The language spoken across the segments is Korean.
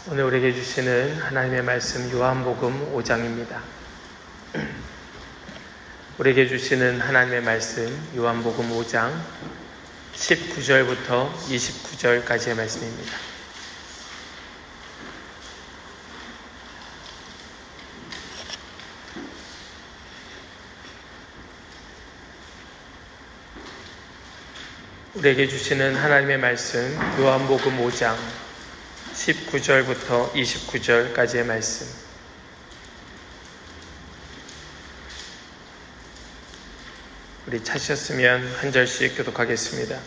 오늘 우리에게 주시는 하나님의 말씀 요한복음 5장입니다. 우리에게 주시는 하나님의 말씀 요한복음 5장 19절부터 29절까지의 말씀입니다. 우리에게 주시는 하나님의 말씀 요한복음 5장 19절부터 29절까지의 말씀. 우리 찾으셨으면 한 절씩 교독하겠습니다.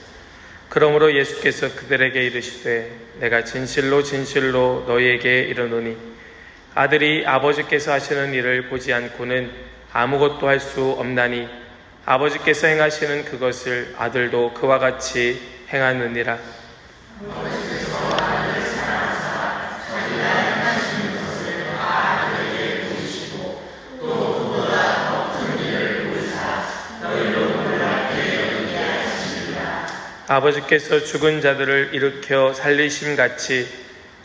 그러므로 예수께서 그들에게 이르시되 내가 진실로 진실로 너희에게 이르노니 아들이 아버지께서 하시는 일을 보지 않고는 아무것도 할 수 없나니 아버지께서 행하시는 그것을 아들도 그와 같이 행하느니라. 아버지께서 죽은 자들을 일으켜 살리심같이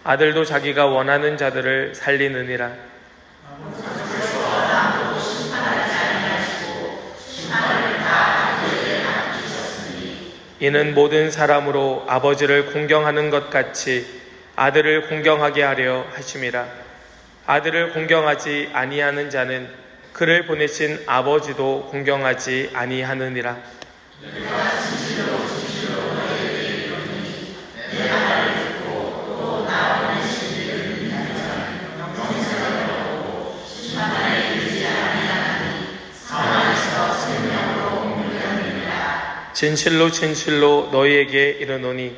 아들도 자기가 원하는 자들을 살리느니라. 이는 모든 사람으로 아버지를 공경하는 것 같이 아들을 공경하게 하려 하심이라. 아들을 공경하지 아니하는 자는 그를 보내신 아버지도 공경하지 아니하느니라. 진실로 진실로 너희에게 이르노니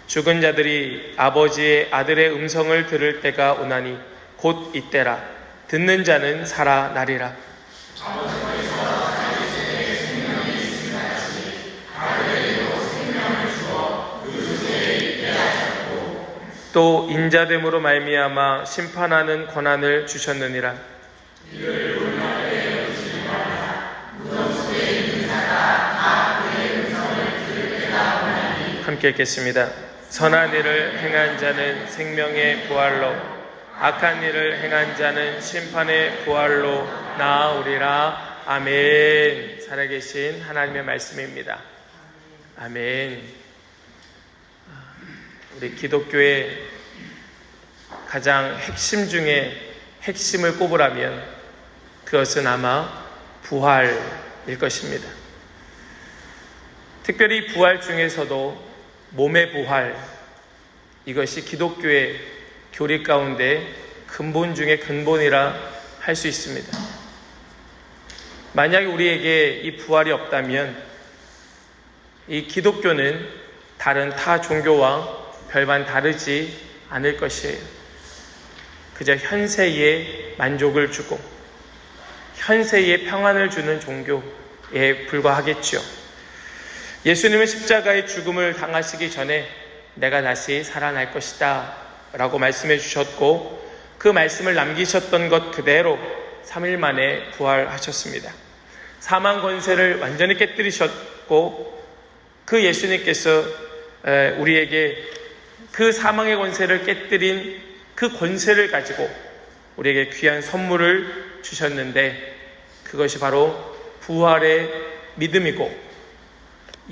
죽은 자들이 아버지의 아들의 음성을 들을 때가 오나니 곧 이때라. 듣는 자는 살아나리라. 또 인자됨으로 말미암아 심판하는 권한을 주셨느니라. 함께 읽겠습니다. 선한 일을 행한 자는 생명의 부활로, 악한 일을 행한 자는 심판의 부활로 나아오리라. 아멘. 살아계신 하나님의 말씀입니다. 아멘. 우리 기독교의 가장 핵심 중에 핵심을 꼽으라면 그것은 아마 부활일 것입니다. 특별히 부활 중에서도 몸의 부활, 이것이 기독교의 교리 가운데 근본 중에 근본이라 할 수 있습니다. 만약에 우리에게 이 부활이 없다면 이 기독교는 다른 타 종교와 별반 다르지 않을 것이에요. 그저 현세의 만족을 주고 현세의 평안을 주는 종교에 불과하겠죠. 예수님은 십자가의 죽음을 당하시기 전에 내가 다시 살아날 것이다 라고 말씀해 주셨고, 그 말씀을 남기셨던 것 그대로 3일 만에 부활하셨습니다. 사망 권세를 완전히 깨뜨리셨고, 그 예수님께서 우리에게 그 사망의 권세를 깨뜨린 그 권세를 가지고 우리에게 귀한 선물을 주셨는데, 그것이 바로 부활의 믿음이고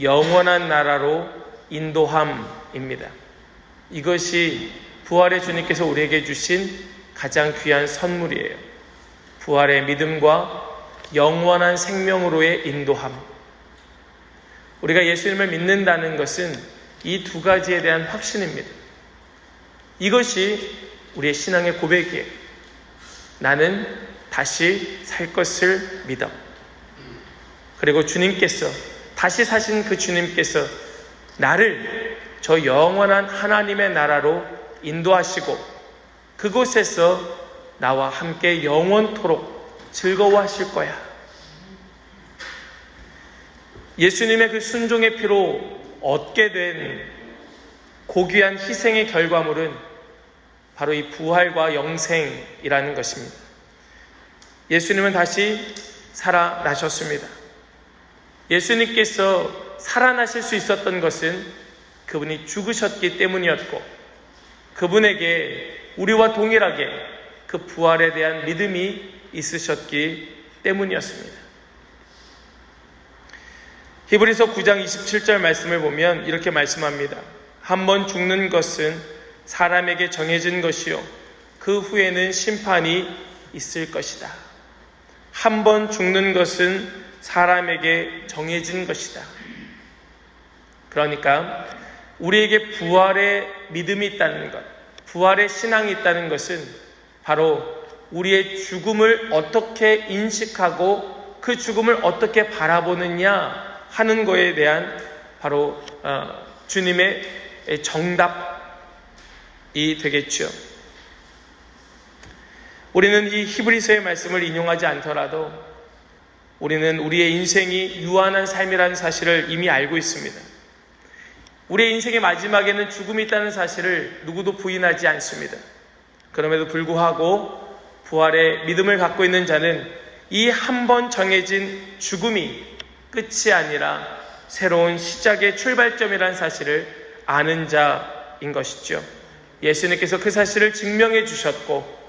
영원한 나라로 인도함입니다. 이것이 부활의 주님께서 우리에게 주신 가장 귀한 선물이에요. 부활의 믿음과 영원한 생명으로의 인도함. 우리가 예수님을 믿는다는 것은 이 두 가지에 대한 확신입니다. 이것이 우리의 신앙의 고백이에요. 나는 다시 살 것을 믿어. 그리고 주님께서, 다시 사신 그 주님께서 나를 저 영원한 하나님의 나라로 인도하시고 그곳에서 나와 함께 영원토록 즐거워하실 거야. 예수님의 그 순종의 피로 얻게 된 고귀한 희생의 결과물은 바로 이 부활과 영생이라는 것입니다. 예수님은 다시 살아나셨습니다. 예수님께서 살아나실 수 있었던 것은 그분이 죽으셨기 때문이었고, 그분에게 우리와 동일하게 그 부활에 대한 믿음이 있으셨기 때문이었습니다. 히브리서 9장 27절 말씀을 보면 이렇게 말씀합니다. 한 번 죽는 것은 사람에게 정해진 것이요 그 후에는 심판이 있을 것이다. 한 번 죽는 것은 사람에게 정해진 것이다. 그러니까 우리에게 부활의 믿음이 있다는 것, 부활의 신앙이 있다는 것은 바로 우리의 죽음을 어떻게 인식하고 그 죽음을 어떻게 바라보느냐 하는 것에 대한 바로 주님의 정답이 되겠죠. 우리는 이 히브리서의 말씀을 인용하지 않더라도 우리는 우리의 인생이 유한한 삶이라는 사실을 이미 알고 있습니다. 우리의 인생의 마지막에는 죽음이 있다는 사실을 누구도 부인하지 않습니다. 그럼에도 불구하고 부활의 믿음을 갖고 있는 자는 이 한 번 정해진 죽음이 끝이 아니라 새로운 시작의 출발점이라는 사실을 아는 자인 것이죠. 예수님께서 그 사실을 증명해 주셨고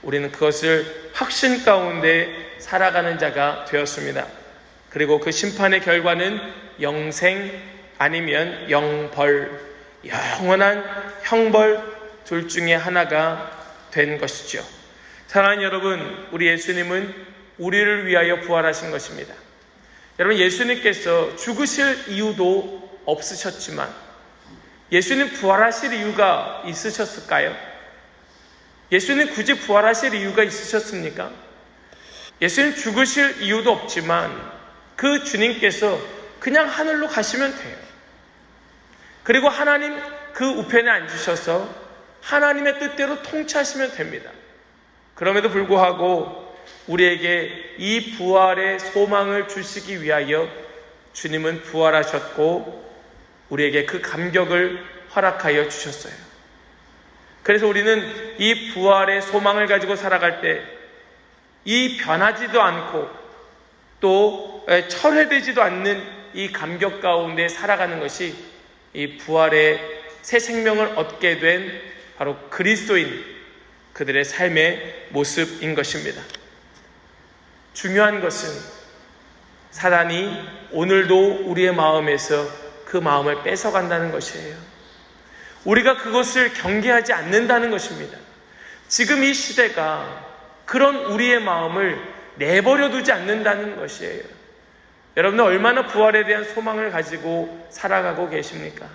우리는 그것을 확신 가운데 살아가는 자가 되었습니다. 그리고 그 심판의 결과는 영생 아니면 영벌, 영원한 형벌 둘 중에 하나가 된 것이죠. 사랑하는 여러분, 우리 예수님은 우리를 위하여 부활하신 것입니다. 여러분, 예수님께서 죽으실 이유도 없으셨지만 예수님 부활하실 이유가 있으셨을까요? 예수님 굳이 부활하실 이유가 있으셨습니까? 예수님 죽으실 이유도 없지만 그 주님께서 그냥 하늘로 가시면 돼요. 그리고 하나님 그 우편에 앉으셔서 하나님의 뜻대로 통치하시면 됩니다. 그럼에도 불구하고 우리에게 이 부활의 소망을 주시기 위하여 주님은 부활하셨고 우리에게 그 감격을 허락하여 주셨어요. 그래서 우리는 이 부활의 소망을 가지고 살아갈 때 이 변하지도 않고 또 철회되지도 않는 이 감격 가운데 살아가는 것이 이 부활의 새 생명을 얻게 된 바로 그리스도인 그들의 삶의 모습인 것입니다. 중요한 것은 사단이 오늘도 우리의 마음에서 그 마음을 뺏어간다는 것이에요. 우리가 그것을 경계하지 않는다는 것입니다. 지금 이 시대가 그런 우리의 마음을 내버려 두지 않는다는 것이에요. 여러분은 얼마나 부활에 대한 소망을 가지고 살아가고 계십니까?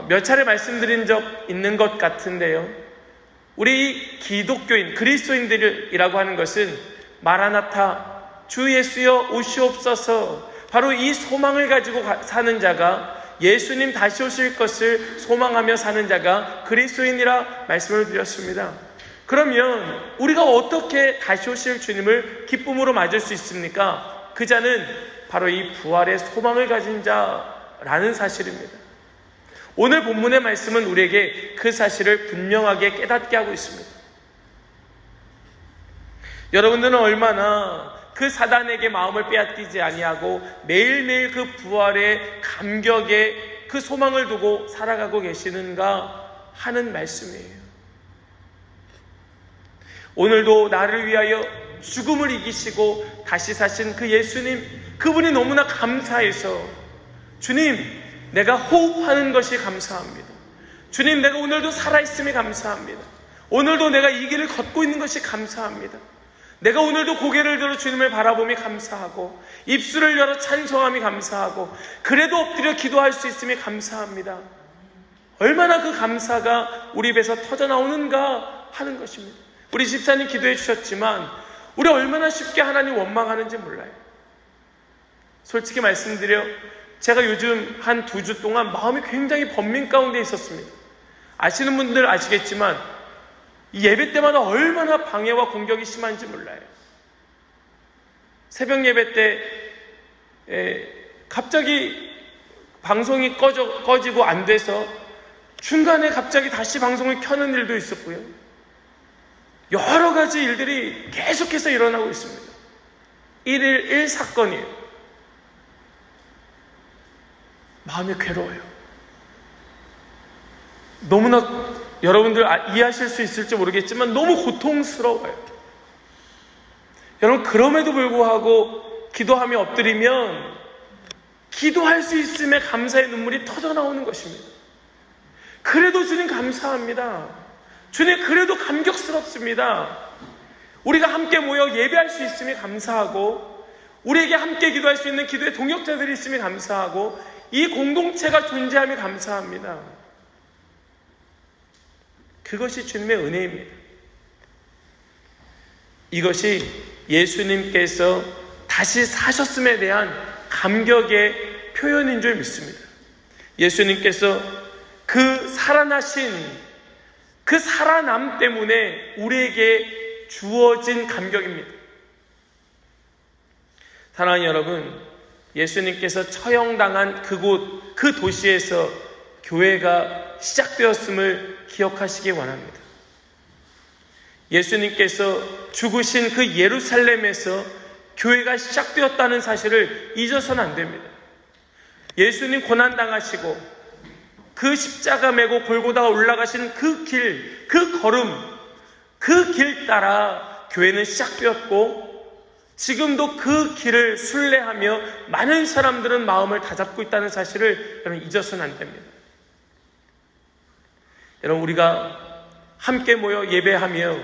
몇 차례 말씀드린 적 있는 것 같은데요. 우리 기독교인, 그리스도인들이라고 하는 것은 마라나타, 주 예수여 오시옵소서, 바로 이 소망을 가지고 사는 자가, 예수님 다시 오실 것을 소망하며 사는 자가 그리스도인이라 말씀을 드렸습니다. 그러면 우리가 어떻게 다시 오실 주님을 기쁨으로 맞을 수 있습니까? 그 자는 바로 이 부활의 소망을 가진 자라는 사실입니다. 오늘 본문의 말씀은 우리에게 그 사실을 분명하게 깨닫게 하고 있습니다. 여러분들은 얼마나 그 사단에게 마음을 빼앗기지 아니하고 매일매일 그 부활의 감격에 그 소망을 두고 살아가고 계시는가 하는 말씀이에요. 오늘도 나를 위하여 죽음을 이기시고 다시 사신 그 예수님, 그분이 너무나 감사해서 주님, 내가 호흡하는 것이 감사합니다. 주님, 내가 오늘도 살아있음이 감사합니다. 오늘도 내가 이 길을 걷고 있는 것이 감사합니다. 내가 오늘도 고개를 들어 주님을 바라보며 감사하고 입술을 열어 찬송함이 감사하고 그래도 엎드려 기도할 수 있음이 감사합니다. 얼마나 그 감사가 우리 입에서 터져나오는가 하는 것입니다. 우리 집사님 기도해 주셨지만 우리 얼마나 쉽게 하나님 원망하는지 몰라요. 솔직히 말씀드려 제가 요즘 한 2주 동안 마음이 굉장히 번민 가운데 있었습니다. 아시는 분들 아시겠지만 이 예배 때마다 얼마나 방해와 공격이 심한지 몰라요. 새벽 예배 때 갑자기 방송이 꺼지고 안 돼서 중간에 갑자기 다시 방송을 켜는 일도 있었고요. 여러 가지 일들이 계속해서 일어나고 있습니다. 1일 1사건이에요. 마음이 괴로워요. 너무나 여러분들 이해하실 수 있을지 모르겠지만 너무 고통스러워요. 여러분, 그럼에도 불구하고 기도하며 엎드리면 기도할 수 있음에 감사의 눈물이 터져 나오는 것입니다. 그래도 주님 감사합니다. 주님 그래도 감격스럽습니다. 우리가 함께 모여 예배할 수 있음에 감사하고, 우리에게 함께 기도할 수 있는 기도의 동역자들이 있음에 감사하고, 이 공동체가 존재함에 감사합니다. 그것이 주님의 은혜입니다. 이것이 예수님께서 다시 사셨음에 대한 감격의 표현인 줄 믿습니다. 예수님께서 그 살아나신 그 살아남 때문에 우리에게 주어진 감격입니다. 사랑하는 여러분, 예수님께서 처형당한 그곳, 그 도시에서 교회가 시작되었음을 기억하시기 원합니다. 예수님께서 죽으신 그 예루살렘에서 교회가 시작되었다는 사실을 잊어서는 안 됩니다. 예수님 고난당하시고 그 십자가 메고 골고다가 올라가신 그 길, 그 걸음, 그 길 따라 교회는 시작되었고, 지금도 그 길을 순례하며 많은 사람들은 마음을 다잡고 있다는 사실을 여러분 잊어서는 안 됩니다. 여러분, 우리가 함께 모여 예배하며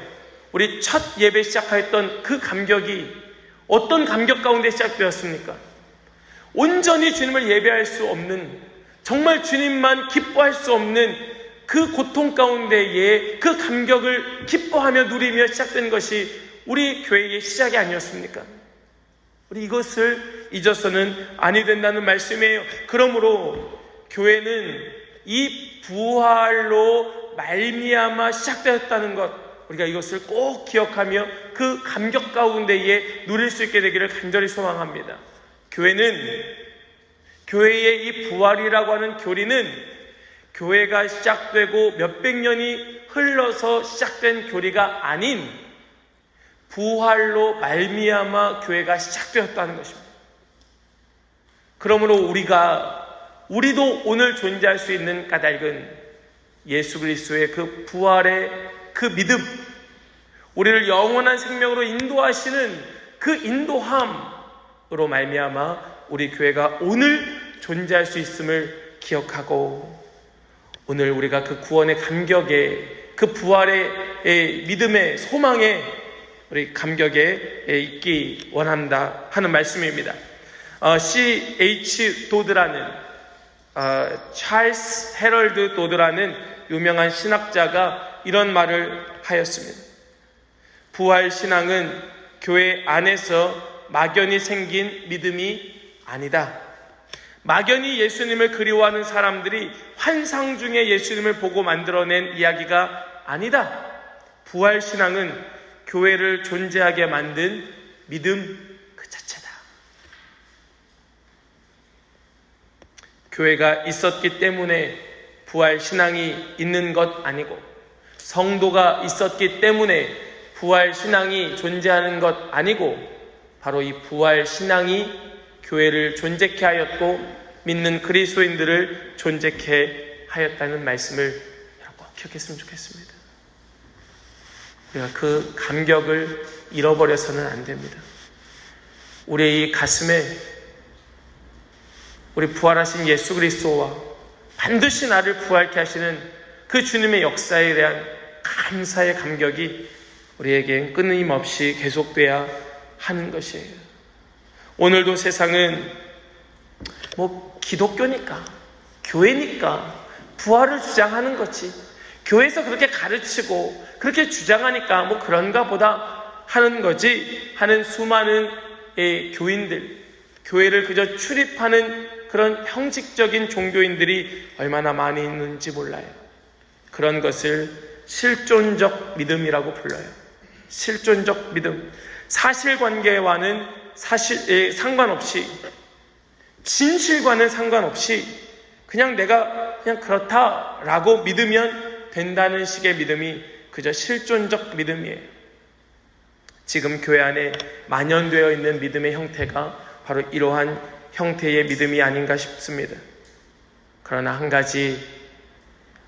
우리 첫 예배 시작하였던 그 감격이 어떤 감격 가운데 시작되었습니까? 온전히 주님을 예배할 수 없는, 정말 주님만 기뻐할 수 없는 그 고통 가운데에 그 감격을 기뻐하며 누리며 시작된 것이 우리 교회의 시작이 아니었습니까? 우리 이것을 잊어서는 아니 된다는 말씀이에요. 그러므로 교회는 이 부활로 말미암아 시작되었다는 것, 우리가 이것을 꼭 기억하며 그 감격 가운데에 누릴 수 있게 되기를 간절히 소망합니다. 교회의 이 부활이라고 하는 교리는 교회가 시작되고 몇백 년이 흘러서 시작된 교리가 아닌 부활로 말미암아 교회가 시작되었다는 것입니다. 그러므로 우리도 오늘 존재할 수 있는 까닭은 예수 그리스도의 그 부활의 그 믿음, 우리를 영원한 생명으로 인도하시는 그 인도함으로 말미암아 우리 교회가 오늘 존재할 수 있음을 기억하고, 오늘 우리가 그 구원의 감격에, 그 부활의 믿음의 소망에 우리 감격에 있기 원한다 하는 말씀입니다. C.H. 도드라는 찰스 헤럴드 도드라는 유명한 신학자가 이런 말을 하였습니다. 부활신앙은 교회 안에서 막연히 생긴 믿음이 아니다. 막연히 예수님을 그리워하는 사람들이 환상 중에 예수님을 보고 만들어낸 이야기가 아니다. 부활신앙은 교회를 존재하게 만든 믿음 그 자체다. 교회가 있었기 때문에 부활신앙이 있는 것 아니고, 성도가 있었기 때문에 부활신앙이 존재하는 것 아니고, 바로 이 부활신앙이 교회를 존재케 하였고 믿는 그리스도인들을 존재케 하였다는 말씀을 여러분 꼭 기억했으면 좋겠습니다. 우리가 그 감격을 잃어버려서는 안 됩니다. 우리의 이 가슴에 우리 부활하신 예수 그리스도와 반드시 나를 부활케 하시는 그 주님의 역사에 대한 감사의 감격이 우리에겐 끊임없이 계속돼야 하는 것이에요. 오늘도 세상은 기독교니까, 교회니까 부활을 주장하는 거지, 교회에서 그렇게 가르치고 그렇게 주장하니까 그런가 보다 하는 거지 하는 수많은 교인들, 교회를 그저 출입하는 그런 형식적인 종교인들이 얼마나 많이 있는지 몰라요. 그런 것을 실존적 믿음이라고 불러요. 실존적 믿음. 사실관계와는 상관없이, 진실과는 상관없이 그냥 내가 그냥 그렇다라고 믿으면 된다는 식의 믿음이 그저 실존적 믿음이에요. 지금 교회 안에 만연되어 있는 믿음의 형태가 바로 이러한 형태의 믿음이 아닌가 싶습니다. 그러나 한 가지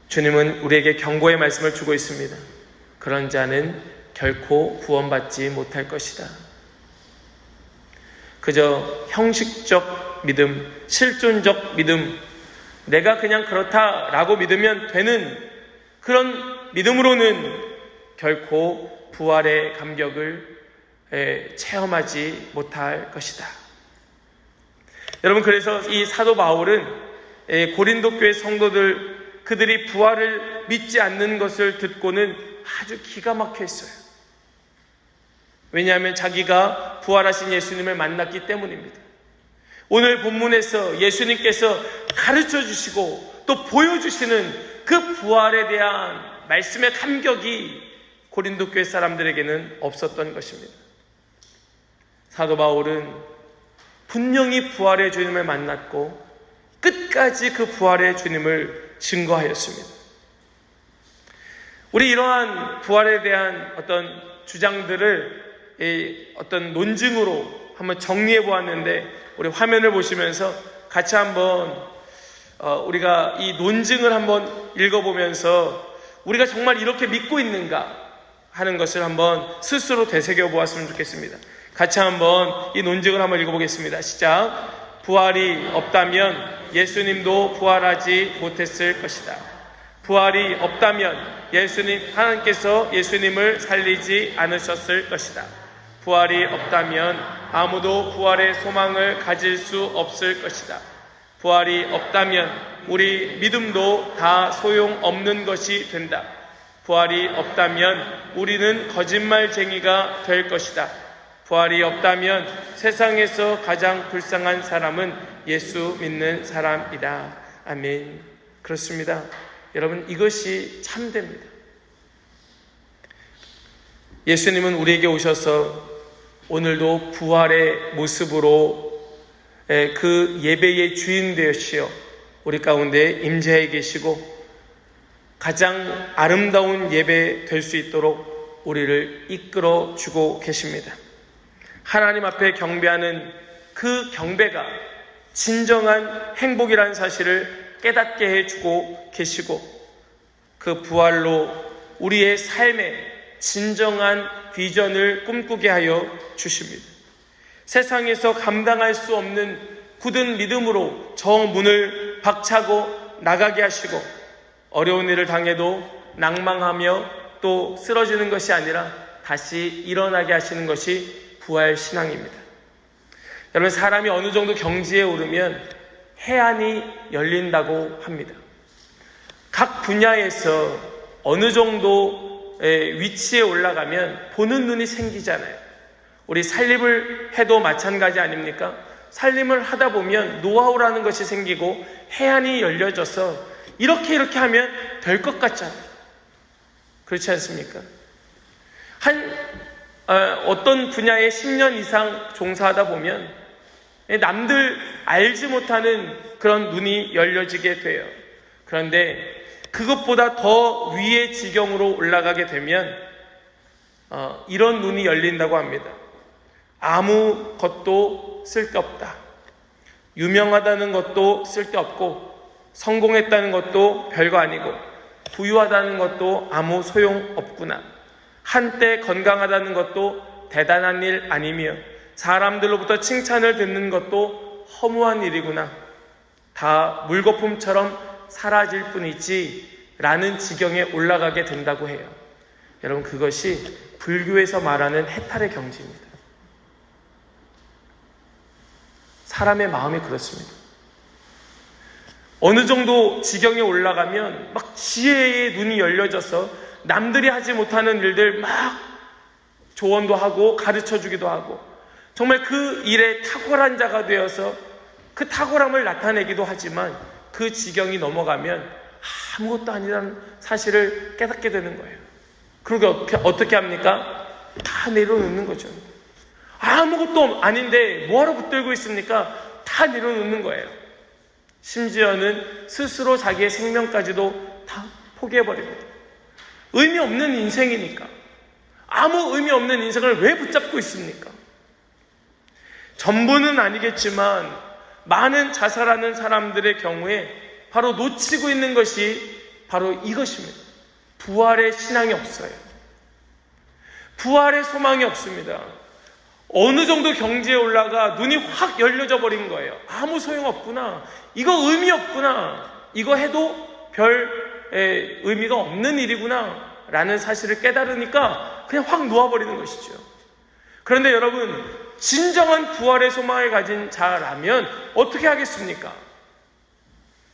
주님은 우리에게 경고의 말씀을 주고 있습니다. 그런 자는 결코 구원받지 못할 것이다. 그저 형식적 믿음, 실존적 믿음, 내가 그냥 그렇다라고 믿으면 되는 그런 믿음으로는 결코 부활의 감격을 체험하지 못할 것이다. 여러분, 그래서 이 사도 바울은 고린도 교회 성도들, 그들이 부활을 믿지 않는 것을 듣고는 아주 기가 막혀 있어요. 왜냐하면 자기가 부활하신 예수님을 만났기 때문입니다. 오늘 본문에서 예수님께서 가르쳐 주시고 또 보여주시는 그 부활에 대한 말씀의 감격이 고린도 교회 사람들에게는 없었던 것입니다. 사도 바울은 분명히 부활의 주님을 만났고 끝까지 그 부활의 주님을 증거하였습니다. 우리 이러한 부활에 대한 어떤 주장들을 어떤 논증으로 한번 정리해 보았는데, 우리 화면을 보시면서 같이 한번 우리가 이 논증을 한번 읽어보면서 우리가 정말 이렇게 믿고 있는가 하는 것을 한번 스스로 되새겨 보았으면 좋겠습니다. 같이 한번 이 논증을 한번 읽어보겠습니다. 시작. 부활이 없다면 예수님도 부활하지 못했을 것이다. 부활이 없다면 하나님께서 예수님을 살리지 않으셨을 것이다. 부활이 없다면 아무도 부활의 소망을 가질 수 없을 것이다. 부활이 없다면 우리 믿음도 다 소용없는 것이 된다. 부활이 없다면 우리는 거짓말쟁이가 될 것이다. 부활이 없다면 세상에서 가장 불쌍한 사람은 예수 믿는 사람이다. 아멘. 그렇습니다. 여러분, 이것이 참됩니다. 예수님은 우리에게 오셔서 오늘도 부활의 모습으로 그 예배의 주인 되시어 우리 가운데 임재해 계시고 가장 아름다운 예배 될 수 있도록 우리를 이끌어 주고 계십니다. 하나님 앞에 경배하는 그 경배가 진정한 행복이라는 사실을 깨닫게 해주고 계시고, 그 부활로 우리의 삶에 진정한 비전을 꿈꾸게 하여 주십니다. 세상에서 감당할 수 없는 굳은 믿음으로 저 문을 박차고 나가게 하시고, 어려운 일을 당해도 낭망하며 또 쓰러지는 것이 아니라 다시 일어나게 하시는 것이 부활 신앙입니다. 여러분, 사람이 어느 정도 경지에 오르면 해안이 열린다고 합니다. 각 분야에서 어느 정도 위치에 올라가면 보는 눈이 생기잖아요. 우리 살림을 해도 마찬가지 아닙니까? 살림을 하다 보면 노하우라는 것이 생기고 해안이 열려져서 이렇게 하면 될 것 같잖아요. 그렇지 않습니까? 어떤 분야에 10년 이상 종사하다 보면 남들 알지 못하는 그런 눈이 열려지게 돼요. 그런데 그것보다 더 위의 지경으로 올라가게 되면 이런 눈이 열린다고 합니다. 아무 것도 쓸데없다. 유명하다는 것도 쓸데없고, 성공했다는 것도 별거 아니고, 부유하다는 것도 아무 소용없구나. 한때 건강하다는 것도 대단한 일 아니며, 사람들로부터 칭찬을 듣는 것도 허무한 일이구나. 다 물거품처럼 사라질 뿐이지 라는 지경에 올라가게 된다고 해요. 여러분, 그것이 불교에서 말하는 해탈의 경지입니다. 사람의 마음이 그렇습니다. 어느 정도 지경에 올라가면 막 지혜의 눈이 열려져서 남들이 하지 못하는 일들 막 조언도 하고 가르쳐 주기도 하고, 정말 그 일에 탁월한 자가 되어서 그 탁월함을 나타내기도 하지만, 그 지경이 넘어가면 아무것도 아니라는 사실을 깨닫게 되는 거예요. 그리고 어떻게 합니까? 다 내려놓는 거죠. 아무것도 아닌데 뭐하러 붙들고 있습니까? 다 내려놓는 거예요. 심지어는 스스로 자기의 생명까지도 다 포기해버립니다. 의미 없는 인생이니까. 아무 의미 없는 인생을 왜 붙잡고 있습니까? 전부는 아니겠지만 많은 자살하는 사람들의 경우에 바로 놓치고 있는 것이 바로 이것입니다. 부활의 신앙이 없어요. 부활의 소망이 없습니다. 어느 정도 경지에 올라가 눈이 확 열려져 버린 거예요. 아무 소용없구나. 이거 의미 없구나. 이거 해도 별 의미가 없는 일이구나 라는 사실을 깨달으니까 그냥 확 놓아버리는 것이죠. 그런데 여러분, 진정한 부활의 소망을 가진 자라면 어떻게 하겠습니까?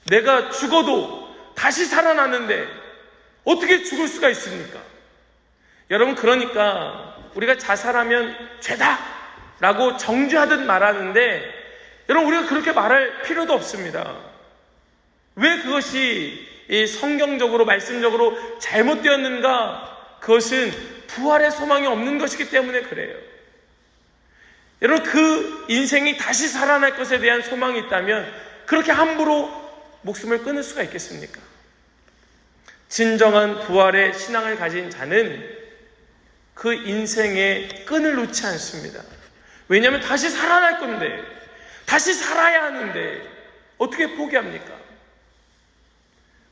내가 죽어도 다시 살아나는데 어떻게 죽을 수가 있습니까? 여러분, 그러니까 우리가 자살하면 죄다 라고 정죄하듯 말하는데, 여러분, 우리가 그렇게 말할 필요도 없습니다. 왜 그것이 성경적으로 말씀적으로 잘못되었는가? 그것은 부활의 소망이 없는 것이기 때문에 그래요. 여러분, 그 인생이 다시 살아날 것에 대한 소망이 있다면 그렇게 함부로 목숨을 끊을 수가 있겠습니까? 진정한 부활의 신앙을 가진 자는 그 인생에 끈을 놓지 않습니다. 왜냐하면 다시 살아날 건데, 다시 살아야 하는데 어떻게 포기합니까?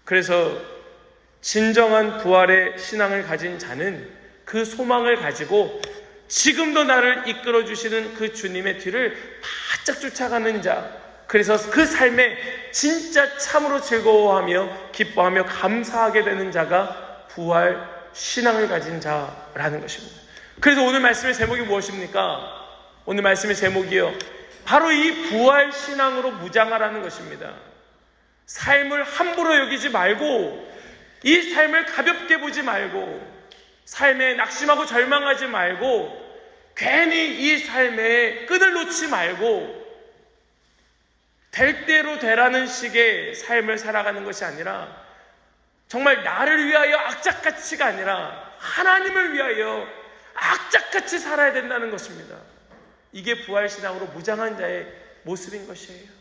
그래서 진정한 부활의 신앙을 가진 자는 그 소망을 가지고 지금도 나를 이끌어주시는 그 주님의 뒤를 바짝 쫓아가는 자, 그래서 그 삶에 진짜 참으로 즐거워하며 기뻐하며 감사하게 되는 자가 부활 신앙을 가진 자라는 것입니다. 그래서 오늘 말씀의 제목이 무엇입니까? 오늘 말씀의 제목이요, 바로 이 부활 신앙으로 무장하라는 것입니다. 삶을 함부로 여기지 말고, 이 삶을 가볍게 보지 말고, 삶에 낙심하고 절망하지 말고, 괜히 이 삶에 끈을 놓지 말고 될 대로 되라는 식의 삶을 살아가는 것이 아니라, 정말 나를 위하여 악착같이가 아니라 하나님을 위하여 악착같이 살아야 된다는 것입니다. 이게 부활신앙으로 무장한 자의 모습인 것이에요.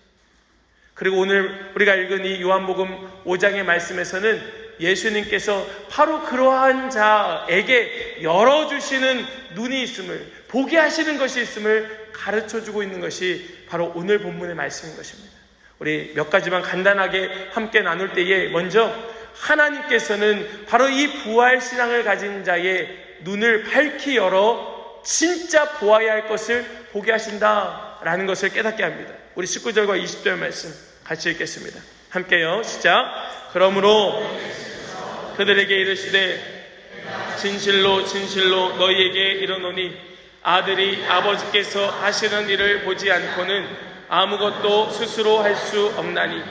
그리고 오늘 우리가 읽은 이 요한복음 5장의 말씀에서는 예수님께서 바로 그러한 자에게 열어주시는 눈이 있음을, 보게 하시는 것이 있음을 가르쳐주고 있는 것이 바로 오늘 본문의 말씀인 것입니다. 우리 몇 가지만 간단하게 함께 나눌 때에, 먼저 하나님께서는 바로 이 부활신앙을 가진 자의 눈을 밝히 열어 진짜 보아야 할 것을 보게 하신다라는 것을 깨닫게 합니다. 우리 19절과 20절 말씀 같이 읽겠습니다. 함께요. 시작. 그러므로 그들에게 이르시되 진실로 진실로 너희에게 이르노니 아들이 아버지께서 하시는 일을 보지 않고는 아무것도 스스로 할 수 없나니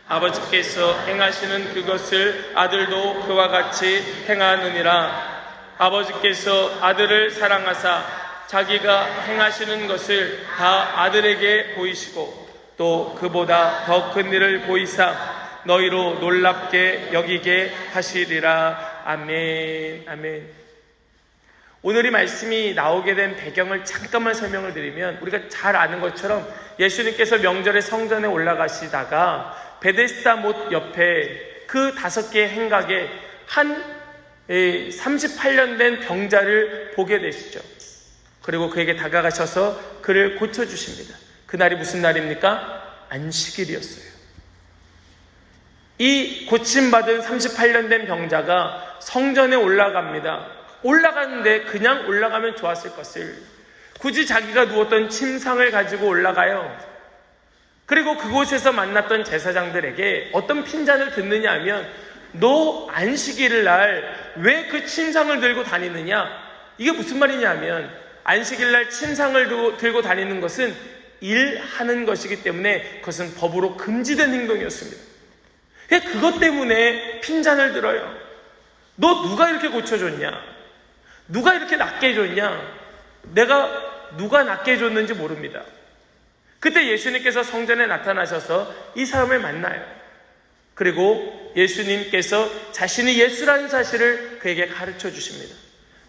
아버지께서 행하시는 그것을 아들도 그와 같이 행하느니라. 아버지께서 아들을 사랑하사 자기가 행하시는 것을 다 아들에게 보이시고 또 그보다 더 큰 일을 보이사 너희로 놀랍게 여기게 하시리라. 아멘. 아멘. 오늘 이 말씀이 나오게 된 배경을 잠깐만 설명을 드리면, 우리가 잘 아는 것처럼 예수님께서 명절에 성전에 올라가시다가 베데스다 못 옆에 그 5개의 행각에 한 38년 된 병자를 보게 되시죠. 그리고 그에게 다가가셔서 그를 고쳐주십니다. 그날이 무슨 날입니까? 안식일이었어요. 이 고침받은 38년 된 병자가 성전에 올라갑니다. 올라가는데 그냥 올라가면 좋았을 것을 굳이 자기가 누웠던 침상을 가지고 올라가요. 그리고 그곳에서 만났던 제사장들에게 어떤 핀잔을 듣느냐 하면, 너 안식일 날 왜 그 침상을 들고 다니느냐? 이게 무슨 말이냐 하면, 안식일 날 침상을 들고 다니는 것은 일하는 것이기 때문에 그것은 법으로 금지된 행동이었습니다. 그것 때문에 핀잔을 들어요. 너 누가 이렇게 고쳐줬냐? 누가 이렇게 낫게 해줬냐? 내가 누가 낫게 해줬는지 모릅니다. 그때 예수님께서 성전에 나타나셔서 이 사람을 만나요. 그리고 예수님께서 자신이 예수라는 사실을 그에게 가르쳐 주십니다.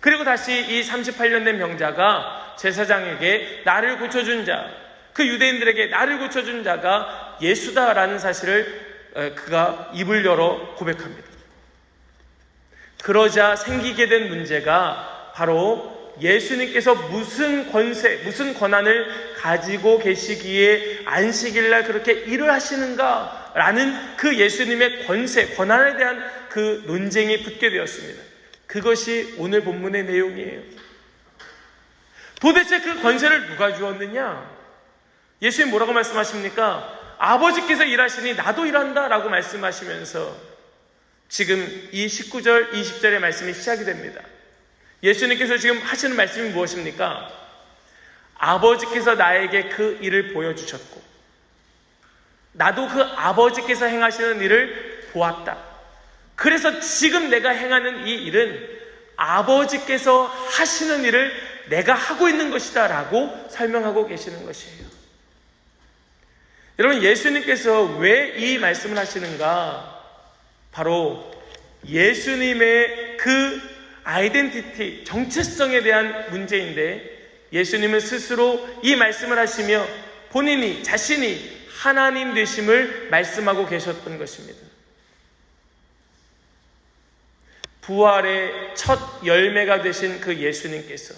그리고 다시 이 38년 된 병자가 제사장에게 나를 고쳐준 자, 그 유대인들에게 나를 고쳐준 자가 예수다라는 사실을 그가 입을 열어 고백합니다. 그러자 생기게 된 문제가 바로 예수님께서 무슨 권세, 무슨 권한을 가지고 계시기에 안식일날 그렇게 일을 하시는가 라는 그 예수님의 권세, 권한에 대한 그 논쟁이 붙게 되었습니다. 그것이 오늘 본문의 내용이에요. 도대체 그 권세를 누가 주었느냐? 예수님 뭐라고 말씀하십니까? 아버지께서 일하시니 나도 일한다 라고 말씀하시면서 지금 이 19절, 20절의 말씀이 시작이 됩니다. 예수님께서 지금 하시는 말씀이 무엇입니까? 아버지께서 나에게 그 일을 보여주셨고 나도 그 아버지께서 행하시는 일을 보았다. 그래서 지금 내가 행하는 이 일은 아버지께서 하시는 일을 내가 하고 있는 것이다 라고 설명하고 계시는 것이에요. 여러분, 예수님께서 왜 이 말씀을 하시는가? 바로 예수님의 그 아이덴티티, 정체성에 대한 문제인데 예수님은 스스로 이 말씀을 하시며 본인이 자신이 하나님 되심을 말씀하고 계셨던 것입니다. 부활의 첫 열매가 되신 그 예수님께서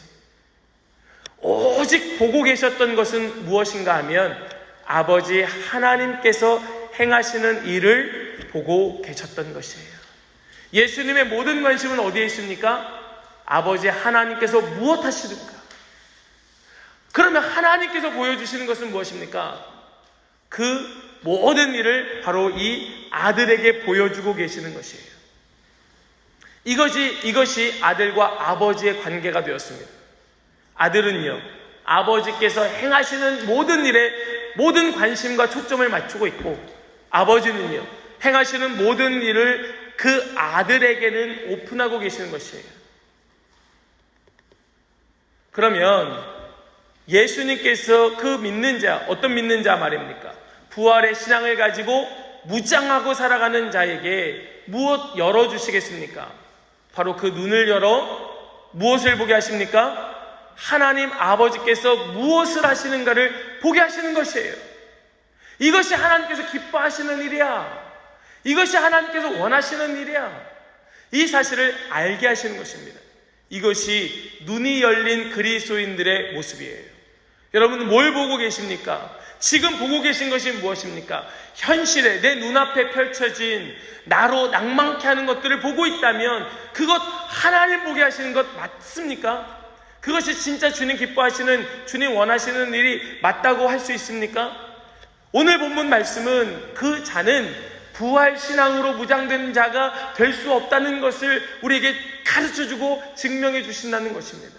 오직 보고 계셨던 것은 무엇인가 하면 아버지 하나님께서 행하시는 일을 보고 계셨던 것이에요. 예수님의 모든 관심은 어디에 있습니까? 아버지 하나님께서 무엇 하시는가? 그러면 하나님께서 보여주시는 것은 무엇입니까? 그 모든 일을 바로 이 아들에게 보여주고 계시는 것이에요. 이것이 아들과 아버지의 관계가 되었습니다. 아들은요, 아버지께서 행하시는 모든 일에 모든 관심과 초점을 맞추고 있고, 아버지는요, 행하시는 모든 일을 그 아들에게는 오픈하고 계시는 것이에요. 그러면 예수님께서 그 믿는 자, 어떤 믿는 자 말입니까? 부활의 신앙을 가지고 무장하고 살아가는 자에게 무엇 열어주시겠습니까? 바로 그 눈을 열어 무엇을 보게 하십니까? 하나님 아버지께서 무엇을 하시는가를 보게 하시는 것이에요. 이것이 하나님께서 기뻐하시는 일이야. 이것이 하나님께서 원하시는 일이야. 이 사실을 알게 하시는 것입니다. 이것이 눈이 열린 그리스도인들의 모습이에요. 여러분, 뭘 보고 계십니까? 지금 보고 계신 것이 무엇입니까? 현실에 내 눈앞에 펼쳐진 나로 낭만케 하는 것들을 보고 있다면 그것 하나님 보게 하시는 것 맞습니까? 그것이 진짜 주님 기뻐하시는, 주님 원하시는 일이 맞다고 할 수 있습니까? 오늘 본문 말씀은 그 자는 부활신앙으로 무장된 자가 될 수 없다는 것을 우리에게 가르쳐주고 증명해 주신다는 것입니다.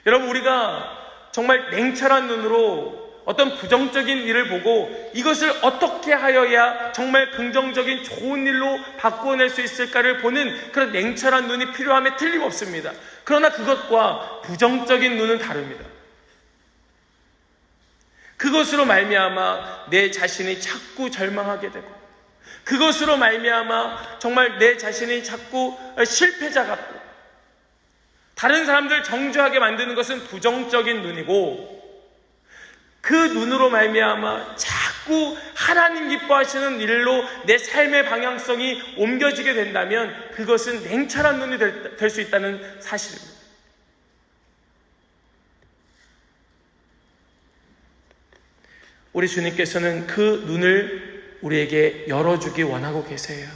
여러분, 우리가 정말 냉철한 눈으로 어떤 부정적인 일을 보고 이것을 어떻게 하여야 정말 긍정적인 좋은 일로 바꾸어낼 수 있을까를 보는 그런 냉철한 눈이 필요함에 틀림없습니다. 그러나 그것과 부정적인 눈은 다릅니다. 그것으로 말미암아 내 자신이 자꾸 절망하게 되고, 그것으로 말미암아 정말 내 자신이 자꾸 실패자 같고, 다른 사람들 정죄하게 만드는 것은 부정적인 눈이고, 그 눈으로 말미암아 자꾸 하나님 기뻐하시는 일로 내 삶의 방향성이 옮겨지게 된다면 그것은 냉철한 눈이 될 수 있다는 사실입니다. 우리 주님께서는 그 눈을 우리에게 열어주기 원하고 계세요.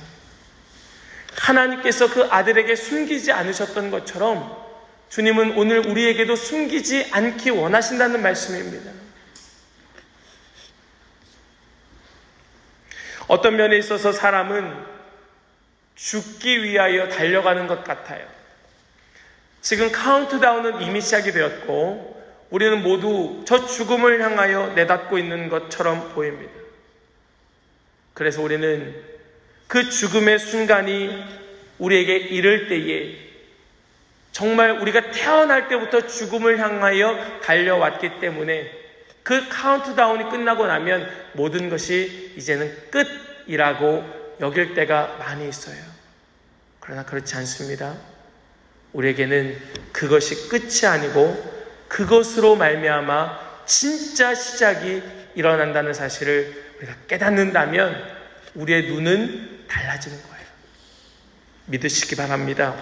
하나님께서 그 아들에게 숨기지 않으셨던 것처럼 주님은 오늘 우리에게도 숨기지 않기 원하신다는 말씀입니다. 어떤 면에 있어서 사람은 죽기 위하여 달려가는 것 같아요. 지금 카운트다운은 이미 시작이 되었고 우리는 모두 저 죽음을 향하여 내닫고 있는 것처럼 보입니다. 그래서 우리는 그 죽음의 순간이 우리에게 이를 때에 정말 우리가 태어날 때부터 죽음을 향하여 달려왔기 때문에 그 카운트다운이 끝나고 나면 모든 것이 이제는 끝이라고 여길 때가 많이 있어요. 그러나 그렇지 않습니다. 우리에게는 그것이 끝이 아니고 그것으로 말미암아 진짜 시작이 일어난다는 사실을 우리가 깨닫는다면 우리의 눈은 달라지는 거예요. 믿으시기 바랍니다.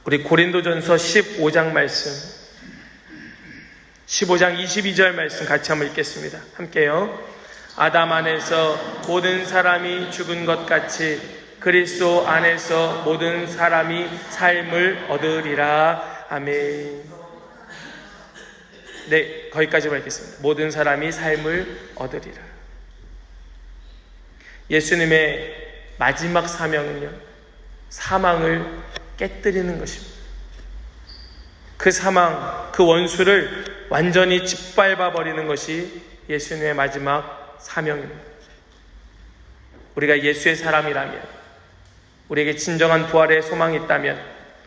우리 고린도전서 15장 말씀, 15장 22절 말씀 같이 한번 읽겠습니다. 함께요. 아담 안에서 모든 사람이 죽은 것 같이 그리스도 안에서 모든 사람이 삶을 얻으리라. 아멘. 네, 거기까지만 읽겠습니다. 모든 사람이 삶을 얻으리라. 예수님의 마지막 사명은요, 사망을 깨뜨리는 것입니다. 그 사망, 그 원수를 완전히 짓밟아 버리는 것이 예수님의 마지막 사명입니다. 우리가 예수의 사람이라면, 우리에게 진정한 부활의 소망이 있다면,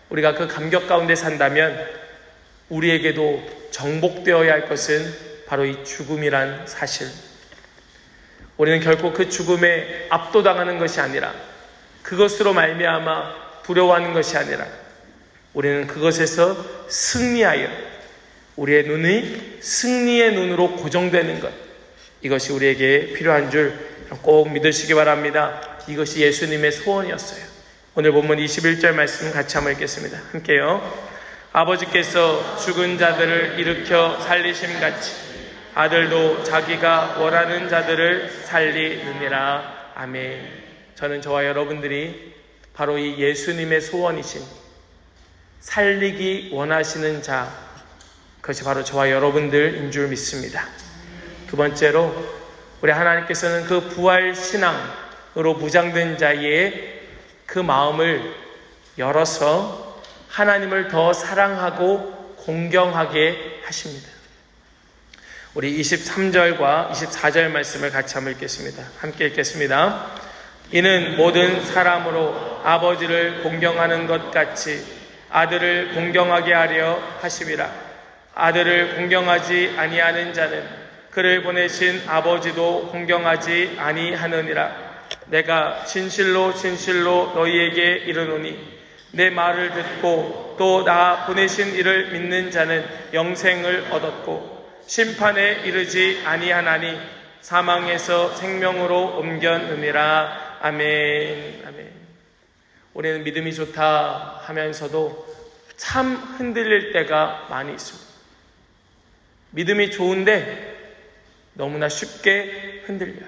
우리가 그 감격 가운데 산다면 우리에게도 정복되어야 할 것은 바로 이 죽음이란 사실. 우리는 결코 그 죽음에 압도당하는 것이 아니라, 그것으로 말미암아 두려워하는 것이 아니라, 우리는 그것에서 승리하여 우리의 눈이 승리의 눈으로 고정되는 것, 이것이 우리에게 필요한 줄 꼭 믿으시기 바랍니다. 이것이 예수님의 소원이었어요. 오늘 본문 21절 말씀 같이 한번 읽겠습니다. 함께요. 아버지께서 죽은 자들을 일으켜 살리심같이 아들도 자기가 원하는 자들을 살리느니라. 아멘. 저는 저와 여러분들이 바로 이 예수님의 소원이신 살리기 원하시는 자, 그것이 바로 저와 여러분들인 줄 믿습니다. 두 번째로, 우리 하나님께서는 그 부활 신앙으로 무장된 자의 그 마음을 열어서 하나님을 더 사랑하고 공경하게 하십니다. 우리 23절과 24절 말씀을 같이 한번 읽겠습니다. 함께 읽겠습니다. 이는 모든 사람으로 아버지를 공경하는 것 같이 아들을 공경하게 하려 하심이라. 아들을 공경하지 아니하는 자는 그를 보내신 아버지도 공경하지 아니하느니라. 내가 진실로 진실로 너희에게 이르노니 내 말을 듣고 또 나 보내신 이를 믿는 자는 영생을 얻었고 심판에 이르지 아니하나니 사망에서 생명으로 옮겼느니라. 아멘. 아멘. 우리는 믿음이 좋다 하면서도 참 흔들릴 때가 많이 있습니다. 믿음이 좋은데 너무나 쉽게 흔들려요.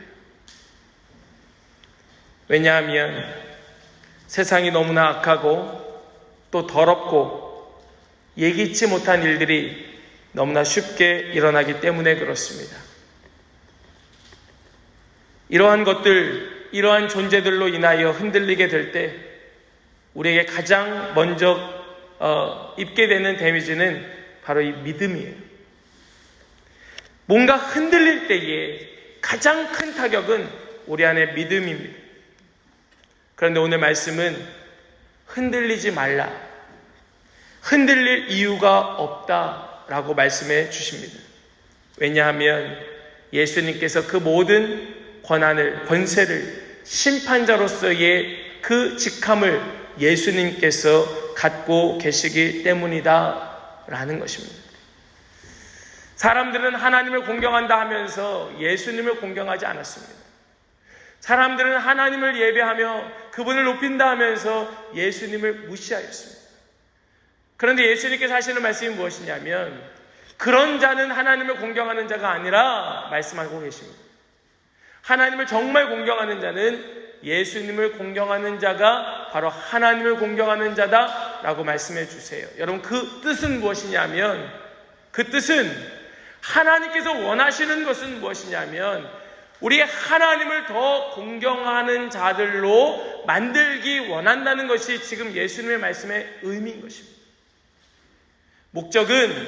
왜냐하면 세상이 너무나 악하고 또 더럽고 예기치 못한 일들이 너무나 쉽게 일어나기 때문에 그렇습니다. 이러한 것들, 이러한 존재들로 인하여 흔들리게 될 때 우리에게 가장 먼저 입게 되는 데미지는 바로 이 믿음이에요. 뭔가 흔들릴 때에 가장 큰 타격은 우리 안에 믿음입니다. 그런데 오늘 말씀은 흔들리지 말라, 흔들릴 이유가 없다라고 말씀해 주십니다. 왜냐하면 예수님께서 그 모든 권한을, 권세를, 심판자로서의 그 직함을 예수님께서 갖고 계시기 때문이다 라는 것입니다. 사람들은 하나님을 공경한다 하면서 예수님을 공경하지 않았습니다. 사람들은 하나님을 예배하며 그분을 높인다 하면서 예수님을 무시하였습니다. 그런데 예수님께서 하시는 말씀이 무엇이냐면 그런 자는 하나님을 공경하는 자가 아니라 말씀하고 계십니다. 하나님을 정말 공경하는 자는 예수님을 공경하는 자가 바로 하나님을 공경하는 자다라고 말씀해 주세요. 여러분, 그 뜻은 무엇이냐면, 그 뜻은 하나님께서 원하시는 것은 무엇이냐면 우리 하나님을 더 공경하는 자들로 만들기 원한다는 것이 지금 예수님의 말씀의 의미인 것입니다. 목적은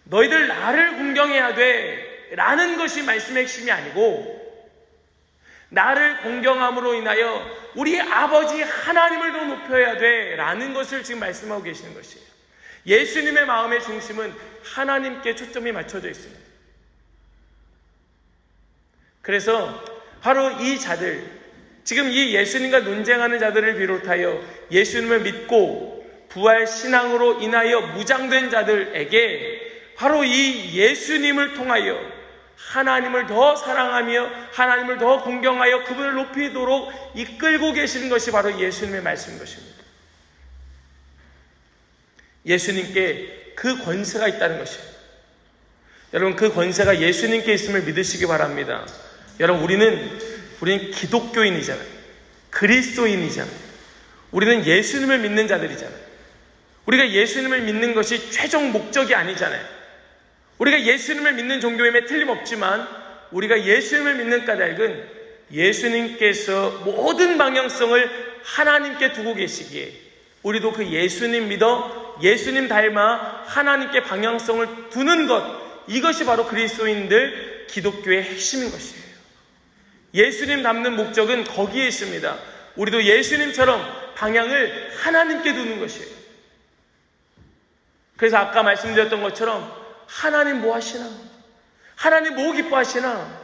너희들 나를 공경해야 돼 라는 것이 말씀의 핵심이 아니고 나를 공경함으로 인하여 우리 아버지 하나님을 더 높여야 돼 라는 것을 지금 말씀하고 계시는 것이에요. 예수님의 마음의 중심은 하나님께 초점이 맞춰져 있습니다. 그래서 바로 이 자들, 지금 이 예수님과 논쟁하는 자들을 비롯하여 예수님을 믿고 부활 신앙으로 인하여 무장된 자들에게 바로 이 예수님을 통하여 하나님을 더 사랑하며 하나님을 더 공경하여 그분을 높이도록 이끌고 계시는 것이 바로 예수님의 말씀인 것입니다. 예수님께 그 권세가 있다는 것이에요. 여러분, 그 권세가 예수님께 있음을 믿으시기 바랍니다. 여러분, 우리는 기독교인이잖아요. 그리스도인이잖아요. 우리는 예수님을 믿는 자들이잖아요. 우리가 예수님을 믿는 것이 최종 목적이 아니잖아요. 우리가 예수님을 믿는 종교임에 틀림없지만 우리가 예수님을 믿는 까닭은 예수님께서 모든 방향성을 하나님께 두고 계시기에 우리도 그 예수님 믿어 예수님 닮아 하나님께 방향성을 두는 것, 이것이 바로 그리스도인들 기독교의 핵심인 것이에요. 예수님 닮는 목적은 거기에 있습니다. 우리도 예수님처럼 방향을 하나님께 두는 것이에요. 그래서 아까 말씀드렸던 것처럼 하나님 뭐 하시나? 하나님 뭐 기뻐하시나?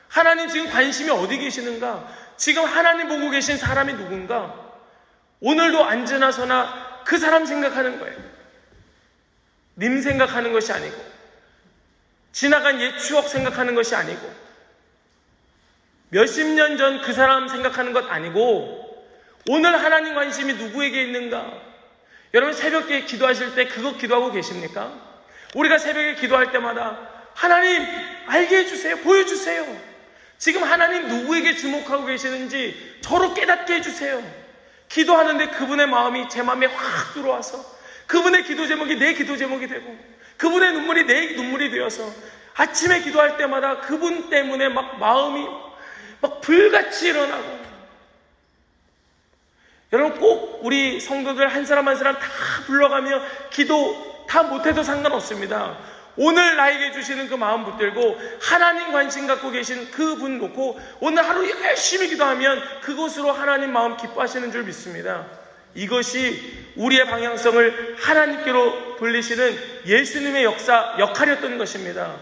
하나님 지금 관심이 어디 계시는가? 지금 하나님 보고 계신 사람이 누군가? 오늘도 앉으나 서나 그 사람 생각하는 거예요. 님 생각하는 것이 아니고, 지나간 옛 추억 생각하는 것이 아니고, 몇십 년 전 그 사람 생각하는 것 아니고, 오늘 하나님 관심이 누구에게 있는가? 여러분, 새벽에 기도하실 때 그거 기도하고 계십니까? 우리가 새벽에 기도할 때마다 하나님 알게 해주세요. 보여주세요. 지금 하나님 누구에게 주목하고 계시는지 저로 깨닫게 해주세요. 기도하는데 그분의 마음이 제 마음에 확 들어와서 그분의 기도 제목이 내 기도 제목이 되고 그분의 눈물이 내 눈물이 되어서 아침에 기도할 때마다 그분 때문에 막 마음이 막 불같이 일어나고. 여러분, 꼭 우리 성도들 한 사람 한 사람 다 불러가며 기도 다 못해도 상관없습니다. 오늘 나에게 주시는 그 마음 붙들고 하나님 관심 갖고 계신 그분 놓고 오늘 하루 열심히 기도하면 그것으로 하나님 마음 기뻐하시는 줄 믿습니다. 이것이 우리의 방향성을 하나님께로 돌리시는 예수님의 역할이었던 것입니다.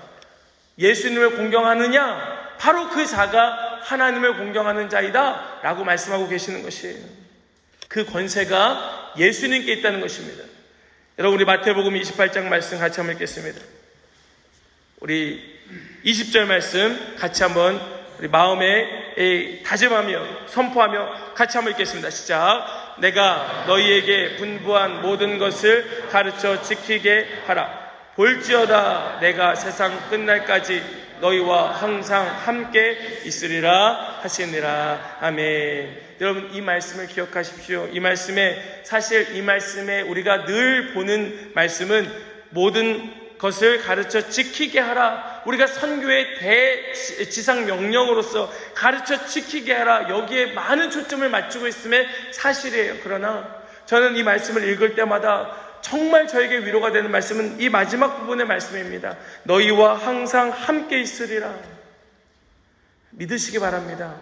예수님을 공경하느냐? 바로 그 자가 하나님을 공경하는 자이다 라고 말씀하고 계시는 것이에요. 그 권세가 예수님께 있다는 것입니다. 여러분, 우리 마태복음 28장 말씀 같이 한번 읽겠습니다. 우리 20절 말씀 같이 한번 우리 마음에 다짐하며 선포하며 같이 한번 읽겠습니다. 시작. 내가 너희에게 분부한 모든 것을 가르쳐 지키게 하라. 볼지어다 내가 세상 끝날까지 너희와 항상 함께 있으리라 하시니라. 아멘. 여러분, 이 말씀을 기억하십시오. 이 말씀에 우리가 늘 보는 말씀은 모든 것을 가르쳐 지키게 하라. 우리가 선교의 대지상 명령으로서 가르쳐 지키게 하라. 여기에 많은 초점을 맞추고 있음에 사실이에요. 그러나 저는 이 말씀을 읽을 때마다 정말 저에게 위로가 되는 말씀은 이 마지막 부분의 말씀입니다. 너희와 항상 함께 있으리라. 믿으시기 바랍니다.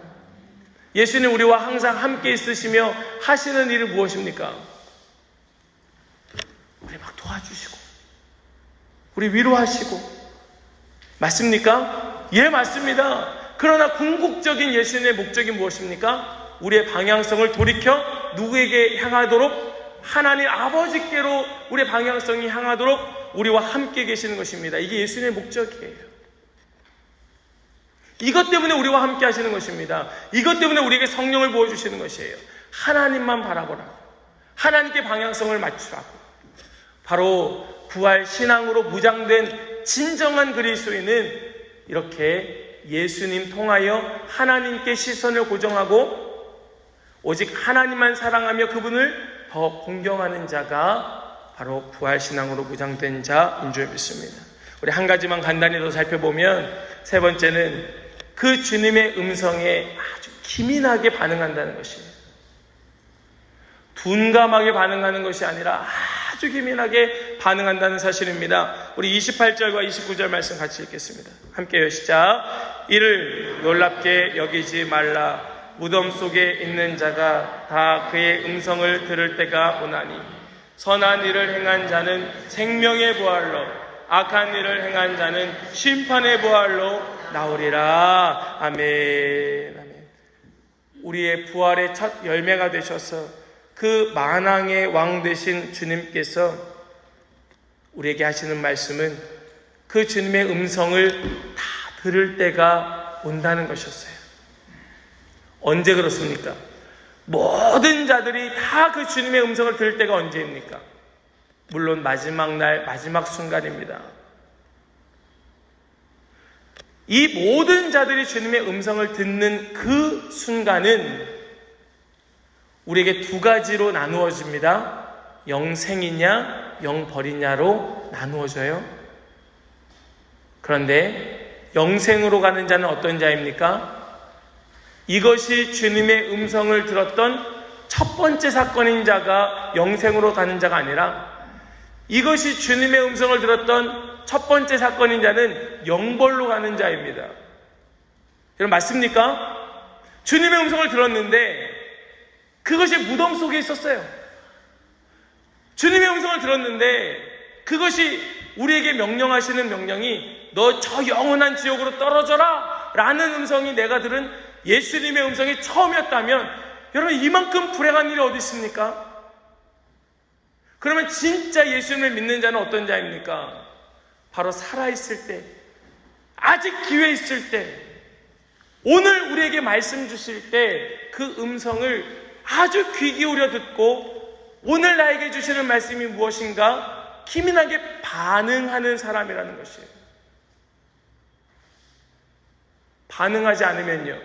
예수님 우리와 항상 함께 있으시며 하시는 일이 무엇입니까? 우리 막 도와주시고 우리 위로하시고. 맞습니까? 예, 맞습니다. 그러나 궁극적인 예수님의 목적이 무엇입니까? 우리의 방향성을 돌이켜 누구에게 향하도록? 하나님 아버지께로 우리의 방향성이 향하도록 우리와 함께 계시는 것입니다. 이게 예수님의 목적이에요. 이것 때문에 우리와 함께 하시는 것입니다. 이것 때문에 우리에게 성령을 부어주시는 것이에요. 하나님만 바라보라. 하나님께 방향성을 맞추라고. 바로 부활 신앙으로 무장된 진정한 그리스도인은 이렇게 예수님 통하여 하나님께 시선을 고정하고 오직 하나님만 사랑하며 그분을 더 공경하는 자가 바로 부활 신앙으로 무장된 자인 줄 믿습니다. 우리 한 가지만 간단히 더 살펴보면 세 번째는 그 주님의 음성에 아주 기민하게 반응한다는 것이에요. 둔감하게 반응하는 것이 아니라 아주 기민하게 반응한다는 사실입니다. 우리 28절과 29절 말씀 같이 읽겠습니다. 함께요. 시작. 이를 놀랍게 여기지 말라. 무덤 속에 있는 자가 다 그의 음성을 들을 때가 오나니 선한 일을 행한 자는 생명의 부활로 악한 일을 행한 자는 심판의 부활로 나오리라. 아멘. 아멘. 우리의 부활의 첫 열매가 되셔서 그 만왕의 왕 되신 주님께서 우리에게 하시는 말씀은 그 주님의 음성을 다 들을 때가 온다는 것이었어요. 언제 그렇습니까? 모든 자들이 다 그 주님의 음성을 들을 때가 언제입니까? 물론 마지막 날, 마지막 순간입니다. 이 모든 자들이 주님의 음성을 듣는 그 순간은 우리에게 두 가지로 나누어집니다. 영생이냐, 영벌이냐로 나누어져요. 그런데 영생으로 가는 자는 어떤 자입니까? 이것이 주님의 음성을 들었던 첫 번째 사건인 자가 영생으로 가는 자가 아니라 이것이 주님의 음성을 들었던 첫 번째 사건인 자는 영벌로 가는 자입니다. 여러분 맞습니까? 주님의 음성을 들었는데 그것이 무덤 속에 있었어요. 주님의 음성을 들었는데 그것이 우리에게 명령하시는 명령이 너 저 영원한 지옥으로 떨어져라 라는 음성이 내가 들은 예수님의 음성이 처음이었다면 여러분 이만큼 불행한 일이 어디 있습니까? 그러면 진짜 예수님을 믿는 자는 어떤 자입니까? 바로 살아있을 때, 아직 기회 있을 때, 오늘 우리에게 말씀 주실 때 그 음성을 아주 귀 기울여 듣고 오늘 나에게 주시는 말씀이 무엇인가 기민하게 반응하는 사람이라는 것이에요. 반응하지 않으면요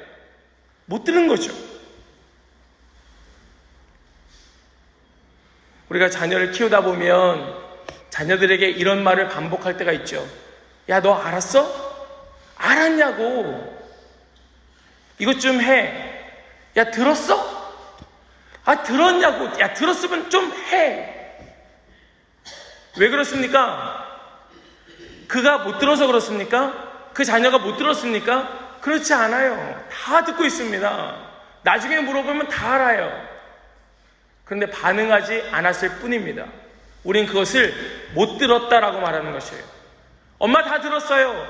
못 들은 거죠. 우리가 자녀를 키우다 보면 자녀들에게 이런 말을 반복할 때가 있죠. 야, 너 알았어? 알았냐고. 이것 좀 해. 야, 들었어? 아, 들었냐고. 야, 들었으면 좀 해. 왜 그렇습니까? 그가 못 들어서 그렇습니까? 그 자녀가 못 들었습니까? 그렇지 않아요. 다 듣고 있습니다. 나중에 물어보면 다 알아요. 그런데 반응하지 않았을 뿐입니다. 우린 그것을 못 들었다라고 말하는 것이에요. 엄마 다 들었어요.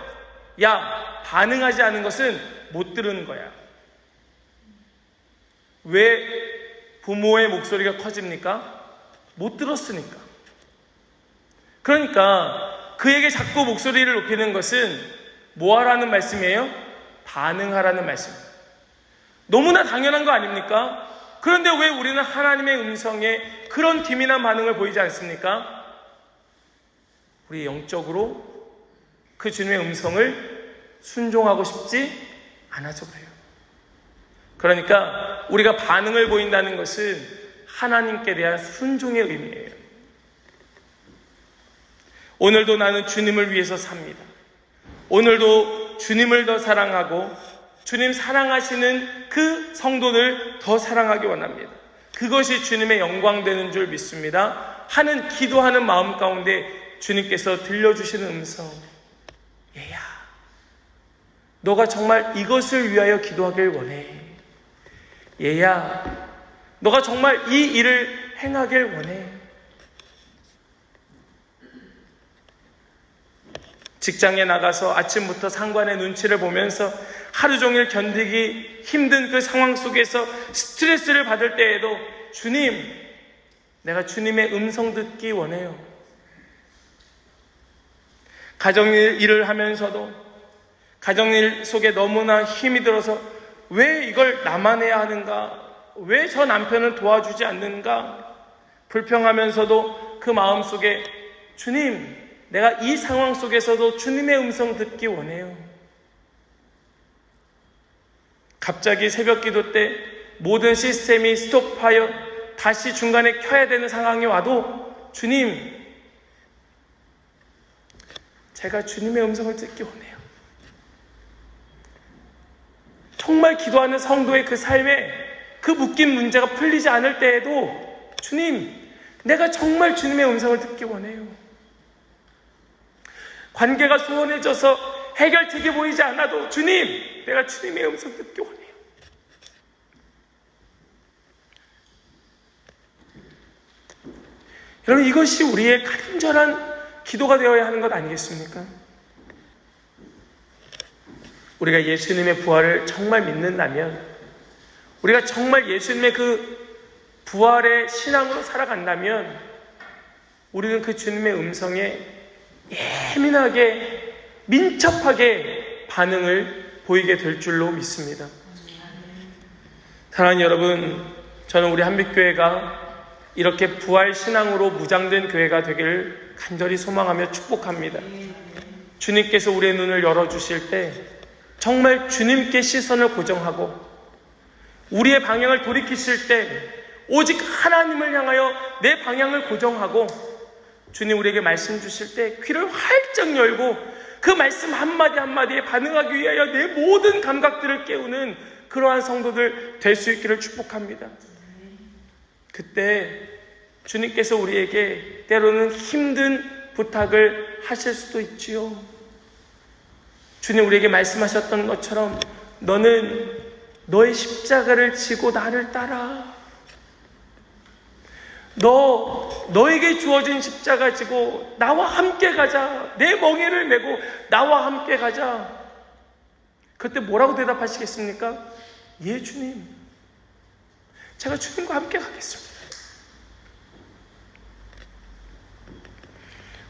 야, 반응하지 않은 것은 못 들은 거야. 왜 부모의 목소리가 커집니까? 못 들었으니까. 그러니까 그에게 자꾸 목소리를 높이는 것은 뭐 하라는 말씀이에요? 반응하라는 말씀입니다. 너무나 당연한 거 아닙니까? 그런데 왜 우리는 하나님의 음성에 그런 기민한 반응을 보이지 않습니까? 우리 영적으로 그 주님의 음성을 순종하고 싶지 않아서 그래요. 그러니까 우리가 반응을 보인다는 것은 하나님께 대한 순종의 의미예요. 오늘도 나는 주님을 위해서 삽니다. 오늘도 주님을 더 사랑하고 주님 사랑하시는 그 성도들 더 사랑하기 원합니다. 그것이 주님의 영광 되는 줄 믿습니다. 하는 기도하는 마음 가운데 주님께서 들려주시는 음성, 얘야, 너가 정말 이것을 위하여 기도하길 원해. 얘야, 너가 정말 이 일을 행하길 원해. 직장에 나가서 아침부터 상관의 눈치를 보면서 하루 종일 견디기 힘든 그 상황 속에서 스트레스를 받을 때에도 주님, 내가 주님의 음성 듣기 원해요. 가정일을 하면서도 가정일 속에 너무나 힘이 들어서 왜 이걸 나만 해야 하는가? 왜 저 남편은 도와주지 않는가? 불평하면서도 그 마음속에 주님, 내가 이 상황 속에서도 주님의 음성 듣기 원해요. 갑자기 새벽 기도 때 모든 시스템이 스톱하여 다시 중간에 켜야 되는 상황이 와도 주님, 제가 주님의 음성을 듣기 원해요. 정말 기도하는 성도의 그 삶에 그 묶인 문제가 풀리지 않을 때에도 주님, 내가 정말 주님의 음성을 듣기 원해요. 관계가 소원해져서 해결책이 보이지 않아도 주님, 내가 주님의 음성 듣기 원해요. 여러분, 이것이 우리의 간절한 기도가 되어야 하는 것 아니겠습니까? 우리가 예수님의 부활을 정말 믿는다면, 우리가 정말 예수님의 그 부활의 신앙으로 살아간다면 우리는 그 주님의 음성에 예민하게 민첩하게 반응을 보이게 될 줄로 믿습니다. 사랑하는 여러분, 저는 우리 한빛교회가 이렇게 부활 신앙으로 무장된 교회가 되기를 간절히 소망하며 축복합니다. 주님께서 우리의 눈을 열어주실 때 정말 주님께 시선을 고정하고 우리의 방향을 돌이키실 때 오직 하나님을 향하여 내 방향을 고정하고 주님 우리에게 말씀 주실 때 귀를 활짝 열고 그 말씀 한마디 한마디에 반응하기 위하여 내 모든 감각들을 깨우는 그러한 성도들 될 수 있기를 축복합니다. 그때 주님께서 우리에게 때로는 힘든 부탁을 하실 수도 있지요. 주님 우리에게 말씀하셨던 것처럼 너는 너의 십자가를 지고 나를 따라. 너에게 주어진 십자가 지고 나와 함께 가자. 내 멍에를 메고 나와 함께 가자. 그때 뭐라고 대답하시겠습니까? 예, 주님. 제가 주님과 함께 가겠습니다.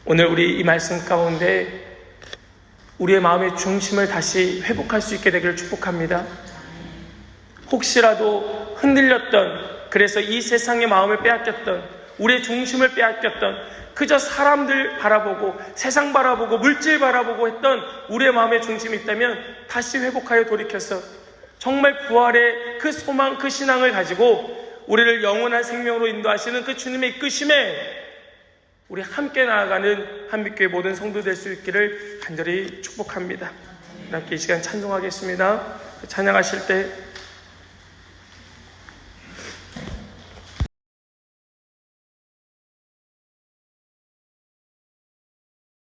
오늘 우리 이 말씀 가운데 우리의 마음의 중심을 다시 회복할 수 있게 되기를 축복합니다. 혹시라도 흔들렸던, 그래서 이 세상의 마음을 빼앗겼던, 우리의 중심을 빼앗겼던, 그저 사람들 바라보고 세상 바라보고 물질 바라보고 했던 우리의 마음의 중심이 있다면 다시 회복하여 돌이켜서 정말 부활의 그 소망, 그 신앙을 가지고 우리를 영원한 생명으로 인도하시는 그 주님의 이끄심에 우리 함께 나아가는 한빛교회 모든 성도 될 수 있기를 간절히 축복합니다. 함께 이 시간 찬송하겠습니다. 찬양하실 때